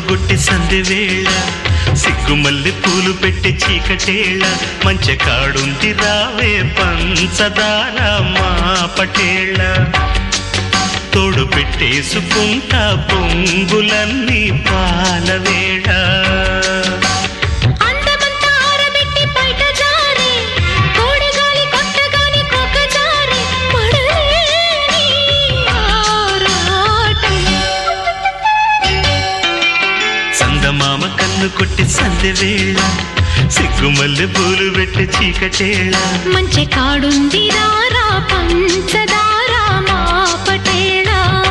కన్నుగుట్టి సందెవేళ సిగ్గుమల్లి పూలు పెట్టి చీకటేళ మంచె కాడుంది రావే పంచదార మా పటేళ తోడు పెట్టేసుకుంటా పొంగులన్నీ పాలవేళ మామ కన్ను కొట్టి సందెవేళ సిగ్గుమల్లె పూలు పెట్టి చీకటేళ మంచె కాడుంది రారా పంచదార మా